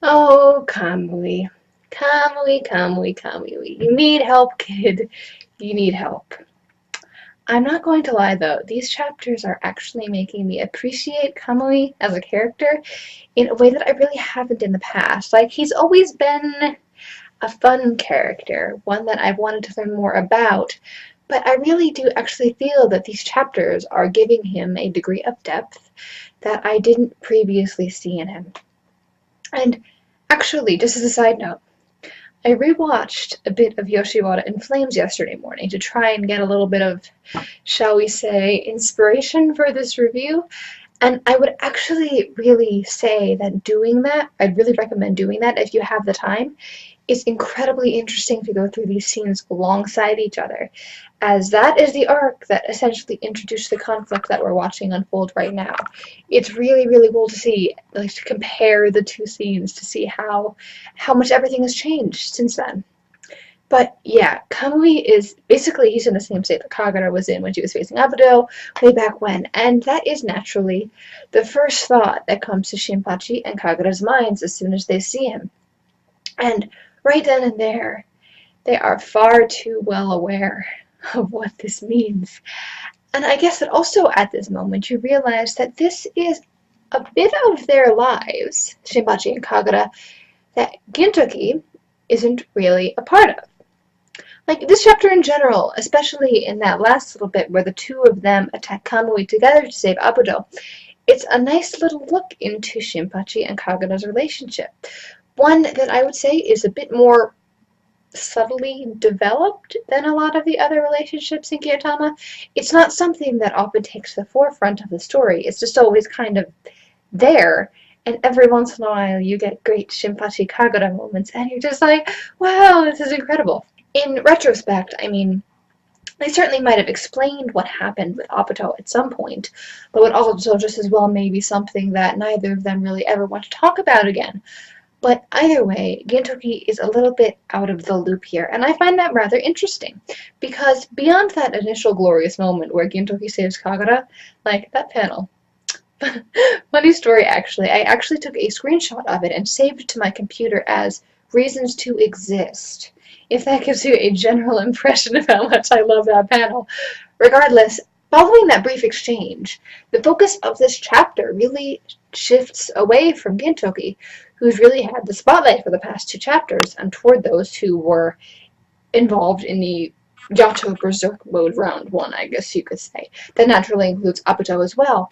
Oh, Kamui. Kamui, Kamui, Kamui. You need help, kid. You need help. I'm not going to lie though, these chapters are actually making me appreciate Kamui as a character in a way that I really haven't in the past. Like, he's always been a fun character, one that I've wanted to learn more about, but I really do actually feel that these chapters are giving him a degree of depth that I didn't previously see in him. And actually, just as a side note, I rewatched a bit of Yoshiwara in Flames yesterday morning to try and get a little bit of, shall we say, inspiration for this review. And I would actually really say that doing that, I'd really recommend doing that if you have the time. It's incredibly interesting to go through these scenes alongside each other, as that is the arc that essentially introduced the conflict that we're watching unfold right now. It's really, really cool to see, like, to compare the two scenes to see how much everything has changed since then. But yeah, Kamui is basically he's in the same state that Kagura was in when she was facing Abudo way back when, and that is naturally the first thought that comes to Shinpachi and Kagura's minds as soon as they see him. And right then and there, they are far too well aware of what this means. And I guess that also at this moment you realize that this is a bit of their lives, Shinpachi and Kagura, that Gintoki isn't really a part of. Like, this chapter in general, especially in that last little bit where the two of them attack Kamui together to save Abudo, it's a nice little look into Shinpachi and Kagura's relationship. One that I would say is a bit more subtly developed than a lot of the other relationships in Gyatama. It's not something that often takes the forefront of the story. It's just always kind of there. And every once in a while you get great Shinpachi Kagura moments and you're just like, wow, this is incredible. In retrospect, I mean, they certainly might have explained what happened with Abuto at some point, but would also just as well maybe something that neither of them really ever want to talk about again. But either way, Gintoki is a little bit out of the loop here, and I find that rather interesting, because beyond that initial glorious moment where Gintoki saves Kagura, like, that panel. Funny story, actually. I actually took a screenshot of it and saved it to my computer as reasons to exist, if that gives you a general impression of how much I love that panel. Regardless, following that brief exchange, the focus of this chapter really shifts away from Gintoki, who's really had the spotlight for the past two chapters, and toward those who were involved in the Yato Berserk mode round one, I guess you could say. That naturally includes Abuto as well.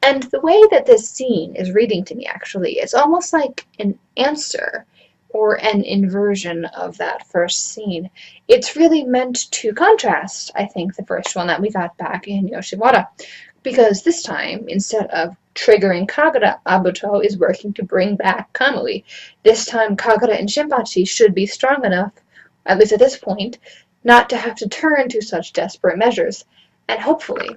And the way that this scene is reading to me, actually, is almost like an answer or an inversion of that first scene. It's really meant to contrast, I think, the first one that we got back in Yoshiwara. Because this time, instead of triggering Kagura, Abuto is working to bring back Kamui. This time, Kagura and Shinpachi should be strong enough, at least at this point, not to have to turn to such desperate measures. And hopefully,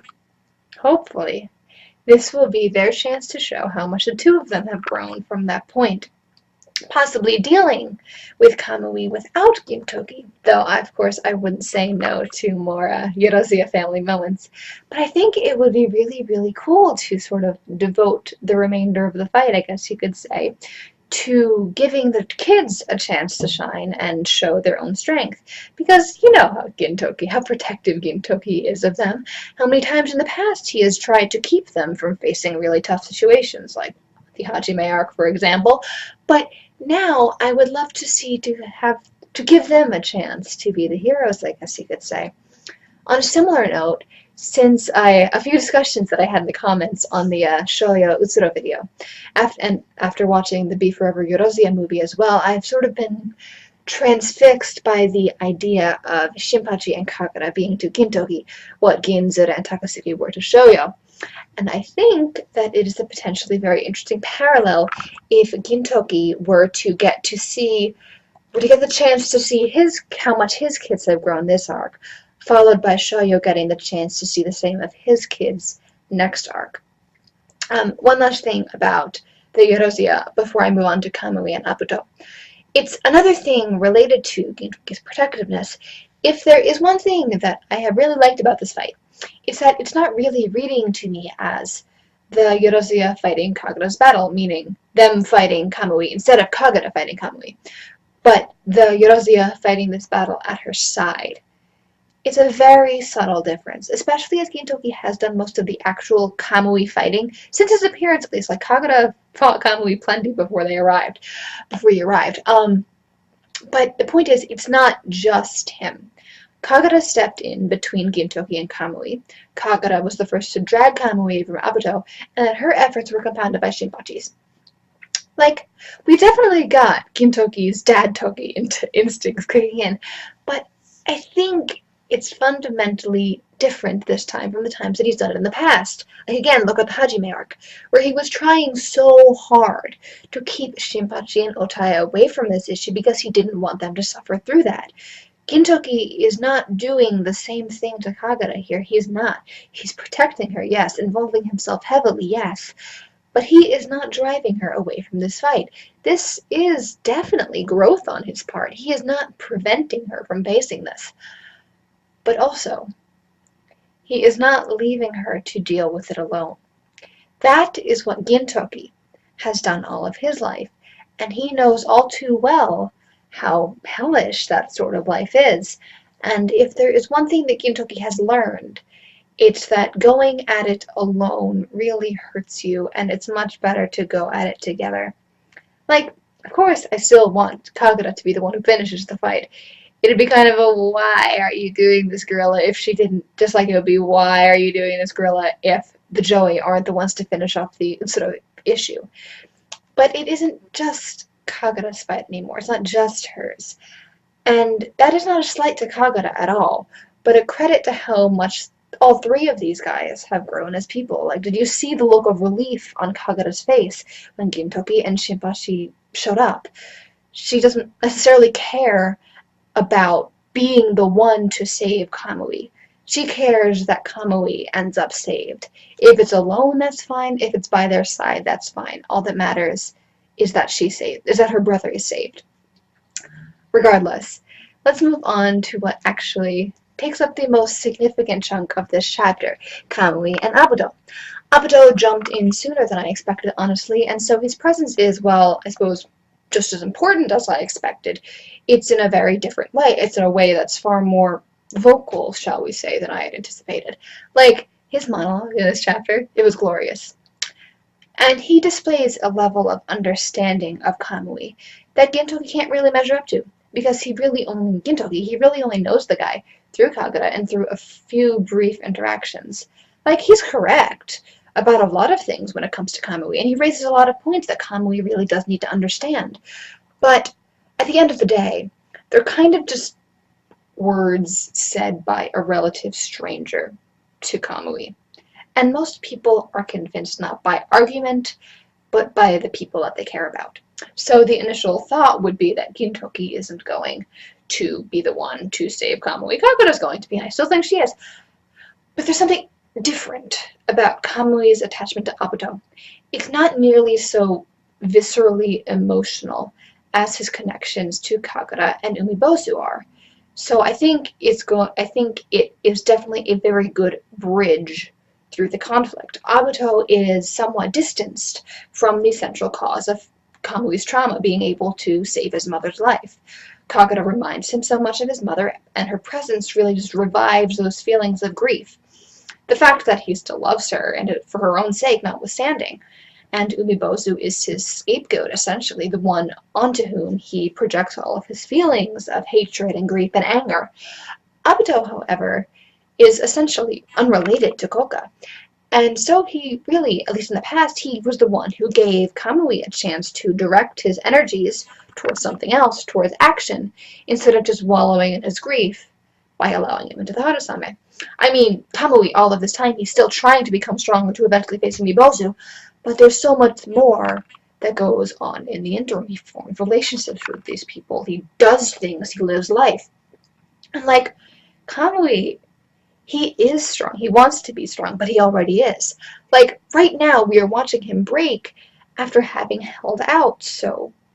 this will be their chance to show how much the two of them have grown from that point, possibly dealing with Kamui without Gintoki. Though, of course, I wouldn't say no to more Yorozia family moments. But I think it would be really, really cool to sort of devote the remainder of the fight, I guess you could say, to giving the kids a chance to shine and show their own strength. Because you know how protective Gintoki is of them, how many times in the past he has tried to keep them from facing really tough situations, like the Hajime arc, for example. But now I would love to see to give them a chance to be the heroes, I guess you could say. On a similar note, since a few discussions that I had in the comments on the Shoyo Utsuro video, after watching the Be Forever Yorozia movie as well, I've sort of been transfixed by the idea of Shinpachi and Kagura being to Gintoki what Ginzura and Takasugi were to Shoyo. And I think that it is a potentially very interesting parallel if Gintoki were to get the chance to see how much his kids have grown this arc, followed by Shoyo getting the chance to see the same of his kids next arc. One last thing about the Yorozia before I move on to Kamui and Abuto. It's another thing related to Gintoki's protectiveness. If there is one thing that I have really liked about this fight, it's that it's not really reading to me as the Yorozuya fighting Kagura's battle, meaning them fighting Kamui instead of Kagura fighting Kamui, but the Yorozuya fighting this battle at her side. It's a very subtle difference, especially as Gintoki has done most of the actual Kamui fighting since his appearance, at least. Like, Kagura fought Kamui plenty before he arrived. But the point is, it's not just him. Kagura stepped in between Gintoki and Kamui. Kagura was the first to drag Kamui from Abuto, and her efforts were compounded by Shinpachi's. Like, we definitely got Gintoki's dad Toki instincts kicking in, but I think it's fundamentally different this time from the times that he's done it in the past. Like, again, look at the Hajime arc, where he was trying so hard to keep Shinpachi and Otaya away from this issue because he didn't want them to suffer through that. Gintoki is not doing the same thing to Kagura here. He's not. He's protecting her, yes, involving himself heavily, yes, but he is not driving her away from this fight. This is definitely growth on his part. He is not preventing her from facing this. But also, he is not leaving her to deal with it alone. That is what Gintoki has done all of his life, and he knows all too well how hellish that sort of life is. And if there is one thing that Gintoki has learned, it's that going at it alone really hurts you, and it's much better to go at it together. Like, of course, I still want Kagura to be the one who finishes the fight. It'd be kind of a why are you doing this, gorilla, if she didn't, just like it would be why are you doing this, gorilla, if the Joey aren't the ones to finish off the sort of issue. But it isn't just Kagura's fight anymore. It's not just hers. And that is not a slight to Kagura at all, but a credit to how much all three of these guys have grown as people. Like, did you see the look of relief on Kagura's face when Gintoki and Shinpachi showed up? She doesn't necessarily care about being the one to save Kamui. She cares that Kamui ends up saved. If it's alone, that's fine. If it's by their side, that's fine. All that matters is that her brother is saved. Regardless, let's move on to what actually takes up the most significant chunk of this chapter, Kamui and Abuto. Abuto jumped in sooner than I expected, honestly, and so his presence is, well, I suppose, just as important as I expected. It's in a very different way. It's in a way that's far more vocal, shall we say, than I had anticipated. Like, his monologue in this chapter, it was glorious. And he displays a level of understanding of Kamui that Gintoki can't really measure up to, because he really only knows the guy through Kagura and through a few brief interactions. Like, he's correct about a lot of things when it comes to Kamui, and he raises a lot of points that Kamui really does need to understand. But at the end of the day, they're kind of just words said by a relative stranger to Kamui. And most people are convinced not by argument, but by the people that they care about. So the initial thought would be that Gintoki isn't going to be the one to save Kamui. Kagura's going to be, and I still think she is. But there's something different about Kamui's attachment to Abuto. It's not nearly so viscerally emotional as his connections to Kagura and Umibozu are. So I think it is definitely a very good bridge through the conflict. Abuto is somewhat distanced from the central cause of Kamui's trauma, being able to save his mother's life. Kagura reminds him so much of his mother, and her presence really just revives those feelings of grief. The fact that he still loves her, and for her own sake notwithstanding. And Umibozu is his scapegoat, essentially, the one onto whom he projects all of his feelings of hatred and grief and anger. Abuto, however, is essentially unrelated to Koka. And so he really, at least in the past, he was the one who gave Kamui a chance to direct his energies towards something else, towards action, instead of just wallowing in his grief by allowing him into the Harusame. I mean, Kamui, all of this time, he's still trying to become stronger to eventually face Umibozu, but there's so much more that goes on in the interim. He forms relationships with these people. He does things. He lives life. And like, Kamui, he is strong. He wants to be strong, but he already is. Like, right now, we are watching him break after having held out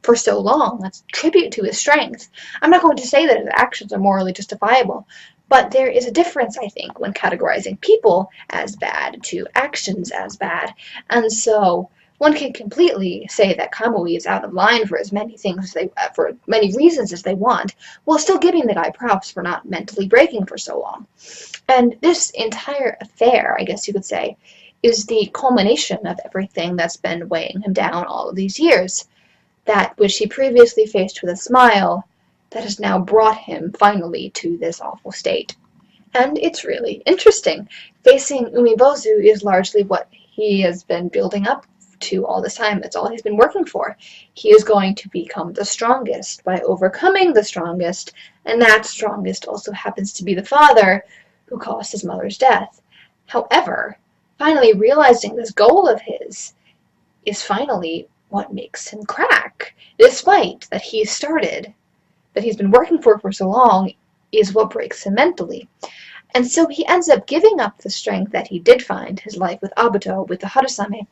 for so long. That's tribute to his strength. I'm not going to say that his actions are morally justifiable, But there is a difference, I think, when categorizing people as bad to actions as bad. And so one can completely say that Kamui is out of line for as many things as for many reasons as they want, while still giving the guy props for not mentally breaking for so long. And this entire affair, I guess you could say, is the culmination of everything that's been weighing him down all of these years. That which he previously faced with a smile, that has now brought him finally to this awful state. And it's really interesting. Facing Umibozu is largely what he has been building up to all this time. It's all he's been working for. He is going to become the strongest by overcoming the strongest, and that strongest also happens to be the father who caused his mother's death. However, finally realizing this goal of his is finally what makes him crack. This fight that he started, that he's been working for so long, is what breaks him mentally. And so he ends up giving up the strength that he did find, his life with Abuto, with the Harusame,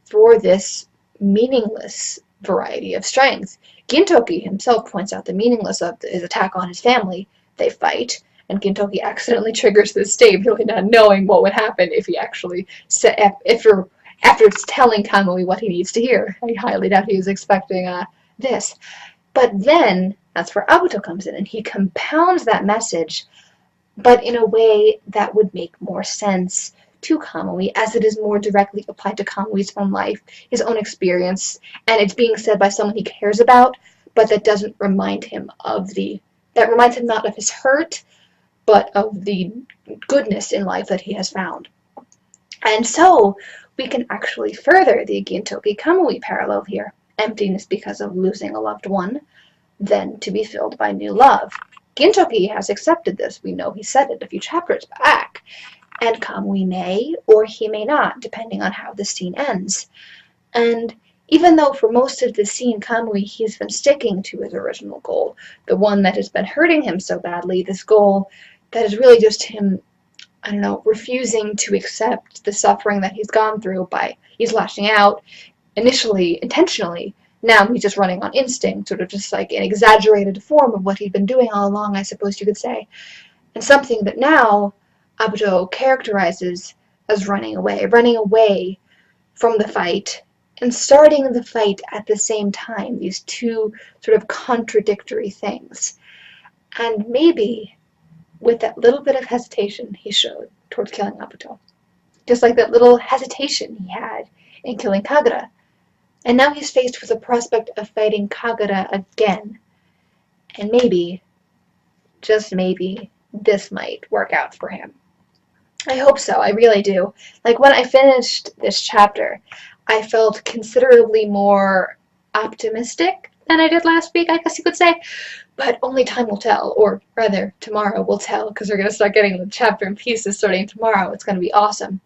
for this meaningless variety of strength. Gintoki himself points out the meaningless of his attack on his family. They fight, and Gintoki accidentally triggers this state, really not knowing what would happen if he actually after telling Kamui what he needs to hear. I highly doubt he was expecting this. But then, that's where Abuto comes in, and he compounds that message, but in a way that would make more sense to Kamui, as it is more directly applied to Kamui's own life, his own experience, and it's being said by someone he cares about, but that doesn't remind him that reminds him not of his hurt, but of the goodness in life that he has found. And so, we can actually further the Gintoki-Kamui parallel here. Emptiness because of losing a loved one, then to be filled by new love. Gintoki has accepted this. We know he said it a few chapters back. And Kamui may, or he may not, depending on how the scene ends. And even though for most of the scene, Kamui, he's been sticking to his original goal, the one that has been hurting him so badly, this goal that is really just him, I don't know, refusing to accept the suffering that he's gone through he's lashing out, initially, intentionally. Now he's just running on instinct, sort of just like an exaggerated form of what he'd been doing all along, I suppose you could say. And something that now Abuto characterizes as running away from the fight, and starting the fight at the same time, these two sort of contradictory things. And maybe with that little bit of hesitation he showed towards killing Abuto, just like that little hesitation he had in killing Kagura. And now he's faced with the prospect of fighting Kagura again. And maybe, just maybe, this might work out for him. I hope so, I really do. Like, when I finished this chapter, I felt considerably more optimistic than I did last week, I guess you could say. But only time will tell, or rather, tomorrow will tell, because we're going to start getting the chapter in pieces starting tomorrow. It's going to be awesome.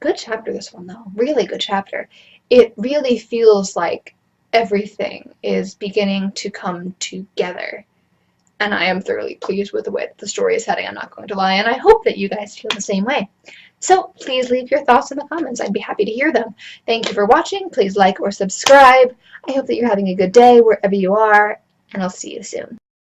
Good chapter, this one, though. Really good chapter. It really feels like everything is beginning to come together. And I am thoroughly pleased with the way that the story is heading, I'm not going to lie, and I hope that you guys feel the same way. So please leave your thoughts in the comments. I'd be happy to hear them. Thank you for watching. Please like or subscribe. I hope that you're having a good day wherever you are, and I'll see you soon.